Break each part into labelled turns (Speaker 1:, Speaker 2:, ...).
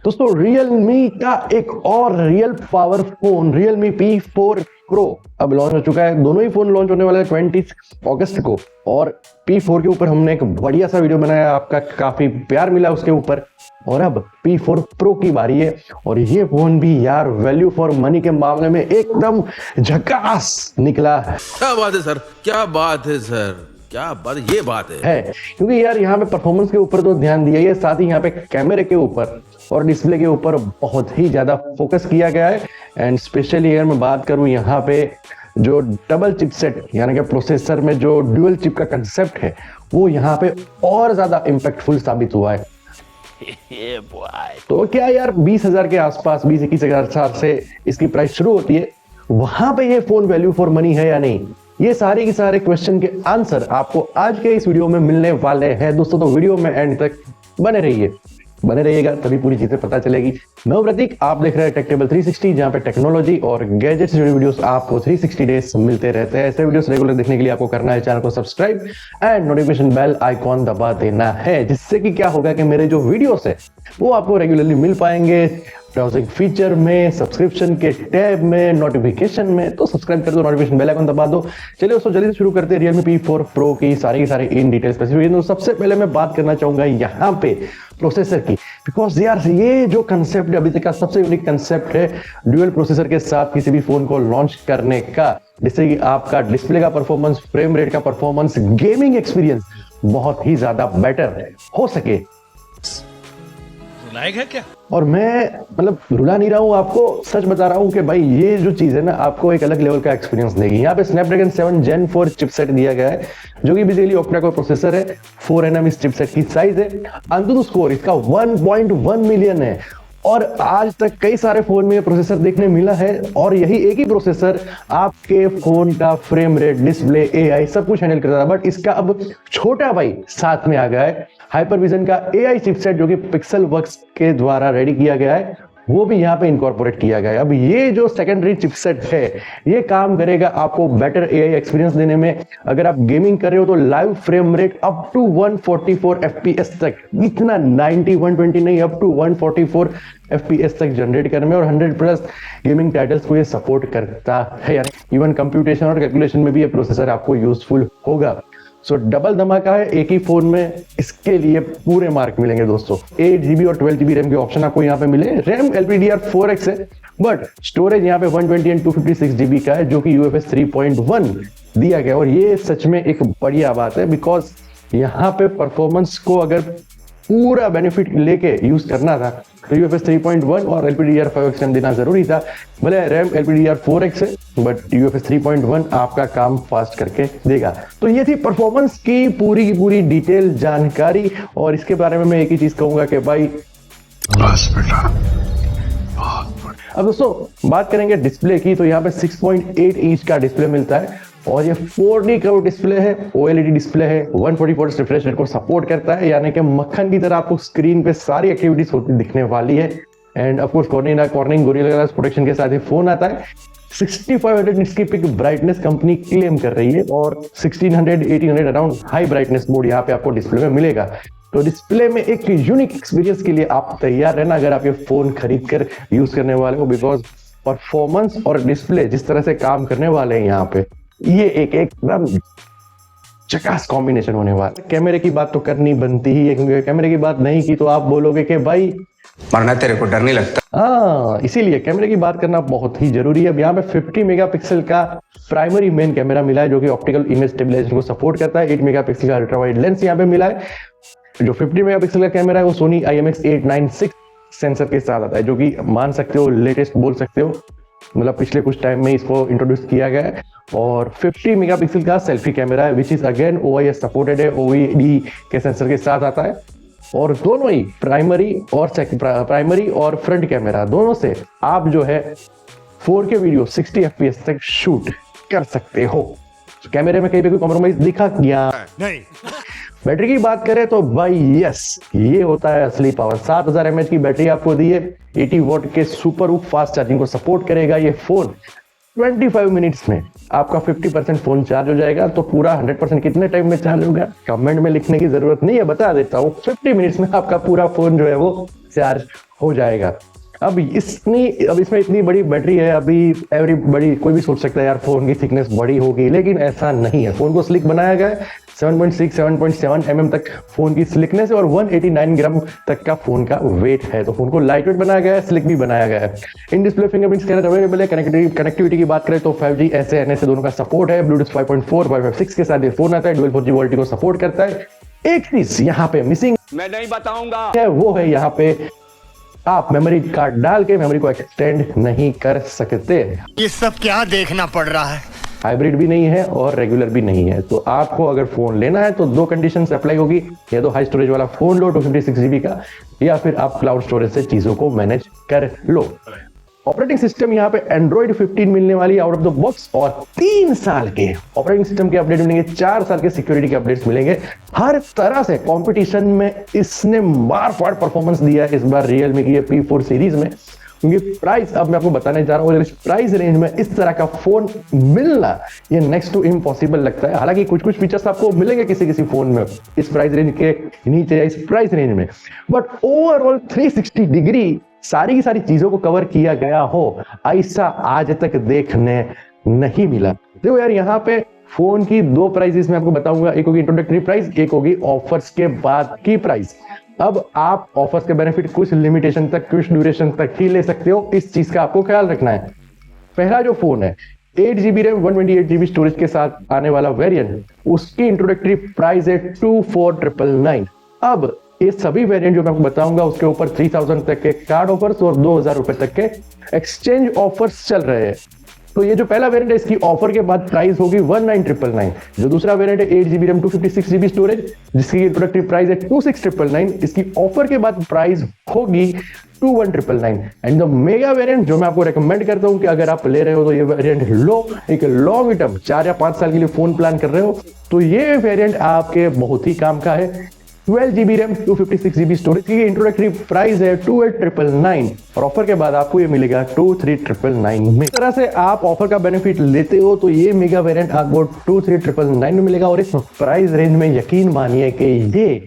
Speaker 1: दोस्तों Realme का एक और real power phone Realme P4 Pro अब लॉन्च हो चुका है। दोनों ही फोन लॉन्च होने वाले हैं 20 अगस्त को। और P4 के ऊपर हमने एक बढ़िया सा वीडियो बनाया, आपका काफी प्यार मिला उसके ऊपर। और अब P4 Pro की बारी है और ये फोन भी यार वैल्यू फॉर मनी के मामले में एकदम झकास निकला है।
Speaker 2: क्या बात है सर, क्या बात है सर, क्या बात, ये बात है
Speaker 1: क्योंकि यार यहाँ पे परफॉर्मेंस के ऊपर तो ध्यान दिया है, साथ ही यहाँ पे कैमरे के ऊपर और डिस्प्ले के ऊपर बहुत ही ज्यादा फोकस किया गया है। एंड स्पेशली अगर मैं बात करूं यहाँ पे जो डबल चिपसेट यानी कि प्रोसेसर में जो ड्यूअल चिप का कंसेप्ट है वो यहाँ पे और ज्यादा इंपैक्टफुल साबित हुआ है। तो क्या यार 20,000 के आसपास 20-21,000 से इसकी प्राइस शुरू होती है, वहां पे ये फोन वैल्यू फॉर मनी है या नहीं, ये सारे के सारे क्वेश्चन के आंसर आपको आज के इस वीडियो में मिलने वाले हैं दोस्तों। तो वीडियो में एंड तक बने रहिएगा तभी पूरी चीजें पता चलेगी। मैं हूं प्रतीक, आप देख रहे हैं टेकटेबल 360, जहां पे टेक्नोलॉजी और गैजेट्स जुड़े वीडियोस आपको 360 डेज मिलते रहते हैं। ऐसे वीडियोस रेगुलर देखने के लिए आपको करना है चैनल को subscribe and notification bell icon दबा देना है, जिससे कि क्या होगा कि मेरे जो वीडियोस है वो आपको रेगुलरली मिल पाएंगे ब्राउजिंग फीचर में, सब्सक्रिप्शन के टैब में, नोटिफिकेशन में। तो सब्सक्राइब कर दो, नोटिफिकेशन बेल आइकन दबा दो। चलिए दोस्तों जल्दी से शुरू करते हैं Realme P4 Pro की सारी इन डिटेल स्पेसिफिकेशन। तो सबसे पहले मैं बात करना चाहूंगा यहाँ पे प्रोसेसर की, बिकॉज यार ये जो कंसेप्ट अभी तक का सबसे यूनिक कंसेप्ट है ड्यूअल प्रोसेसर के साथ किसी भी फोन को लॉन्च करने का, जिससे कि आपका डिस्प्ले का परफॉर्मेंस, फ्रेम रेट का परफॉर्मेंस, गेमिंग एक्सपीरियंस बहुत ही ज्यादा बेटर हो सके।
Speaker 3: लायक है क्या?
Speaker 1: और मैं मतलब रुला नहीं रहा हूं, आपको सच बता रहा हूं कि भाई ये जो चीज है ना आपको एक अलग लेवल का एक्सपीरियंस देगी। यहाँ पे Snapdragon 7 Gen 4 चिपसेट दिया गया है जो कि बेसिकली ऑक्टा कोर प्रोसेसर है। 4 nm इस चिपसेट की साइज है। अंतुतु स्कोर इसका 1.1 मिलियन है और आज तक कई सारे फोन में प्रोसेसर देखने मिला है और यही एक ही प्रोसेसर आपके फोन का फ्रेम रेट, डिस्प्ले, एआई सब कुछ हैंडल करता था। बट इसका अब छोटा भाई साथ में आ गया है, हाइपरविजन का एआई चिपसेट जो कि पिक्सल वर्क्स के द्वारा रेडी किया गया है, वो भी यहाँ पे इनकॉर्पोरेट किया गया है। अब ये जो सेकेंडरी चिपसेट है ये काम करेगा आपको बेटर एआई एक्सपीरियंस देने में। अगर आप गेमिंग कर रहे हो तो live frame rate up to 144 FPS तक, इतना 90 120 नहीं, अप टू 144 FPS तक जनरेट करने में, और 100+ गेमिंग टाइटल्स को ये सपोर्ट करता है। यानी इवन कंप्यूटेशन और कैलकुलेशन में भी ये प्रोसेसर आपको यूजफुल होगा। सो डबल धमाका है एक ही फोन में, इसके लिए पूरे मार्क मिलेंगे दोस्तों। 8GB और 12GB रैम के ऑप्शन आपको यहाँ पे मिले। रैम LPDDR4X है बट स्टोरेज यहाँ पे 120 एंड 256GB का है जो कि UFS 3.1 दिया गया। और ये सच में एक बढ़िया बात है, बिकॉज यहाँ पे परफॉर्मेंस को अगर पूरा बेनिफिट लेके यूज करना था तो UFS 3.1 और LPDDR5X रैम देना जरूरी था। भले रैम LPDDR4X है बट UFS 3.1 आपका काम फास्ट करके देगा। तो ये थी परफॉर्मेंस की पूरी डिटेल जानकारी। और इसके बारे में मैं एक ही चीज कहूंगा कि भाई बस बेटा। अब दोस्तों बात करेंगे डिस्प्ले की, तो यहाँ पे 6.8 इंच का डिस्प्ले मिलता है और ये 4D कर्व डिस्प्ले है, OLED डिस्प्ले है, 144 रिफ्रेश रेट को सपोर्ट करता है, यानी कि मक्खन की तरह आपको स्क्रीन पे सारी एक्टिविटीज होती दिखने वाली है। End of course cornering gorilla glass protection के साथ ही फोन आता है। 6500 निट्स की पिक ब्राइटनेस कंपनी क्लेम कर रही है और 1600 1800 अराउंड हाई ब्राइटनेस मोड यहाँ पे आपको डिस्प्ले में मिलेगा। तो डिस्प्ले में एक यूनिक एक्सपीरियंस के लिए आप तैयार रहना अगर आप ये फोन खरीद कर यूज करने वाले हो, बिकॉज परफॉर्मेंस और डिस्प्ले जिस तरह से काम करने वाले हैं यहाँ पे, ये एक एकदम झकास कॉम्बिनेशन होने वाला है। कैमरे की बात तो करनी बनती ही है, क्योंकि कैमरे की बात नहीं की तो आप बोलोगे कि भाई
Speaker 4: मरना तेरे को डर नहीं लगता।
Speaker 1: हाँ, इसीलिए कैमरे की बात करना बहुत ही जरूरी है। अब यहाँ पे 50 मेगापिक्सल का प्राइमरी मेन कैमरा मिला है जो कि ऑप्टिकल इमेज स्टेबलाइजेशन को सपोर्ट करता है। 8 मेगापिक्सल का अल्ट्रा वाइड लेंस यहाँ पे मिला है। जो 50 मेगापिक्सल का कैमरा है वो सोनी IMX896 सेंसर के साथ आता है, जो कि मान सकते हो लेटेस्ट बोल सकते हो, मतलब पिछले कुछ टाइम में इसको इंट्रोड्यूस किया गया है। और 50 मेगापिक्सल का सेल्फी कैमरा है which is again OIS supported है, OID के सेंसर के साथ आता है। और दोनों ही प्राइमरी और फ्रंट कैमरा दोनों से आप जो है 4K वीडियो 60 FPS तक शूट कर सकते हो। तो कैमरे में कहीं पे कोई कॉम्प्रोमाइज दिखा क्या?
Speaker 3: नहीं।
Speaker 1: बैटरी की बात करें तो भाई यस, ये होता है असली पावर। 7000 mAh की बैटरी आपको दी है। 80 वॉट के सुपर फास्ट चार्जिंग को सपोर्ट करेगा ये फोन। 25 मिनट्स में आपका 50% फोन चार्ज हो जाएगा। तो पूरा 100% कितने टाइम में चार्ज होगा कमेंट में लिखने की जरूरत नहीं है, बता देता हूँ। 50 मिनट्स में आपका पूरा फोन जो है वो चार्ज हो जाएगा। अब इसमें इतनी बड़ी बैटरी है, अभी एवरीबॉडी कोई भी सोच सकता है यार फोन की थिकनेस बड़ी होगी, लेकिन ऐसा नहीं है। फोन को स्लिक बनाया गया है, 7.6 7.7 mm तक फोन की स्लिकनेस है और 189 ग्राम तक का फोन का वेट है। तो फोन को लाइट वेट बनाया गया है, स्लिक भी बनाया गया है। In display fingerprint scanner available है। कनेक्टिविटी की बात करें तो 5G ऐसे NSA दोनों का सपोर्ट है। ब्लूटूथ 5.4 5.6 के साथ ये फोन आता है। डुअल 4G वोल्टी को सपोर्ट करता है। एक चीज यहाँ पे मिसिंग
Speaker 3: मैं नहीं बताऊंगा
Speaker 1: है, वो है यहाँ पे आप मेमोरी कार्ड डाल के मेमोरी को एक्सटेंड नहीं कर सकते।
Speaker 5: ये सब क्या देखना पड़ रहा है?
Speaker 1: हाइब्रिड भी नहीं है और रेगुलर भी नहीं है। तो आपको अगर फोन लेना है तो दो कंडीशंस अप्लाई होगी, या तो हाई स्टोरेज वाला फोन लो 256 GB का, या फिर आप क्लाउड स्टोरेज से चीजों को मैनेज कर लो। ऑपरेटिंग सिस्टम यहाँ पे एंड्रॉइड 15 मिलने वाली आउट ऑफ द बॉक्स और 3 साल के ऑपरेटिंग सिस्टम के अपडेट मिलेंगे, 4 साल के सिक्योरिटी के अपडेट्स मिलेंगे। हर तरह से कंपटीशन में इसने मार फाड़ परफॉर्मेंस दिया है इस बार Realme की P4 सीरीज में। क्योंकि प्राइस अब मैं आपको बताने जा रहा हूँ, इस प्राइस रेंज में इस तरह का फोन मिलना ये नेक्स्ट टू इम्पॉसिबल लगता है। हालांकि कुछ फीचर्स आपको मिलेंगे किसी फोन में इस प्राइस रेंज के नीचे या इस प्राइस रेंज में, बट ओवरऑल 360 डिग्री सारी की सारी चीजों को कवर किया गया हो, ऐसा आज तक देखने नहीं मिला। देखो यार, यहाँ पे फोन की 2 प्राइसेस मैं आपको बताऊंगा, एक होगी इंट्रोडक्टरी प्राइस, एक होगी ऑफर्स के बाद की प्राइस। अब आप ऑफर्स के बेनिफिट कुछ लिमिटेशन तक, कुछ ड्यूरेशन तक ही ले सकते हो, इस चीज का आपको ख्याल रखना है। पहला जो फोन है 8GB रैम 128GB स्टोरेज के साथ आने वाला वेरिएंट, उसकी इंट्रोडक्टरी प्राइस है 24,999। अब ये सभी वेरिएंट जो मैं आपको बताऊंगा उसके ऊपर 3000 तक के कार्ड ऑफर्स और 2000 रुपए तक के एक्सचेंज ऑफर्स चल रहे हैं। तो ये जो पहला वेरिएंट है इसकी ऑफर के बाद प्राइस होगी 19,999। जो दूसरा वेरिएंट है 8GB रैम 256GB स्टोरेज जिसकी इंट्रोडक्टरी प्राइस है 26,999, इसकी ऑफर के बाद प्राइस होगी 21,999। एंड द मेगा वेरिएंट जो मैं आपको रेकमेंड करता हूं कि अगर आप ले रहे हो तो ये वेरिएंट लो, एक लॉन्ग टर्म 4 या 5 साल के लिए फोन प्लान कर रहे हो तो ये वेरिएंट आपके बहुत ही काम का है। 12GB रैम 256GB स्टोरेज की इंट्रोडक्टरी प्राइस है 28,999 और ऑफर के बाद आपको ये मिलेगा 23,999 में। इस तरह से आप ऑफर का बेनिफिट लेते हो तो ये मेगा वेरिएंट आपको 23,999 में मिलेगा। और इस प्राइस रेंज में यकीन मानिए कि ये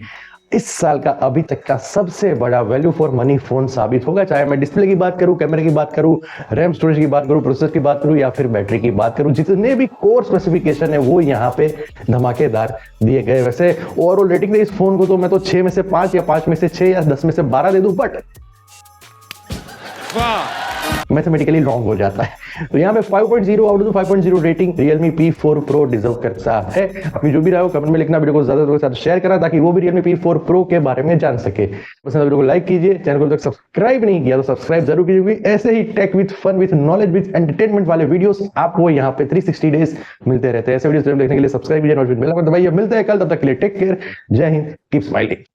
Speaker 1: इस साल का अभी तक का सबसे बड़ा वैल्यू फॉर मनी फोन साबित होगा। चाहे मैं डिस्प्ले की बात करूं, कैमरे की बात करूं, रैम स्टोरेज की बात करूं, प्रोसेसर की बात करूं या फिर बैटरी की बात करूं, जितने भी कोर स्पेसिफिकेशन है वो यहाँ पे धमाकेदार दिए गए। वैसे ओवरऑल रेटिंग इस फोन को तो मैं तो 6 में से 5 या 5 में से 6 या 10 में से 12 दे दूं, बट मैथमेटिकली रॉन्ग हो जाता है। तो यहाँ पे 5.0 out of 5.0 rating Realme P4 Pro deserve करता है। अपनी जो भी राय हो कमेंट में लिखना, वीडियो को ज्यादा लोगों के साथ शेयर करा ताकि वो भी Realme P4 Pro के बारे में जान सके। पसंद वीडियो को लाइक कीजिए, चैनल को तक सब्सक्राइब नहीं किया तो सब्सक्राइब जरूर कीजिए। ऐसे ही tech with fun with knowledge with entertainment वाले वीडियोस आपको यहाँ पे 360 डेज मिलते रहते हैं। ऐसे वीडियोस देखने के लिए सब्सक्राइब कीजिए, नोटिफिकेशन बेल आइकन दबाइए। मिलते हैं कल, तब तक के लिए टेक केयर, जय हिंद, कीप स्माइलिंग।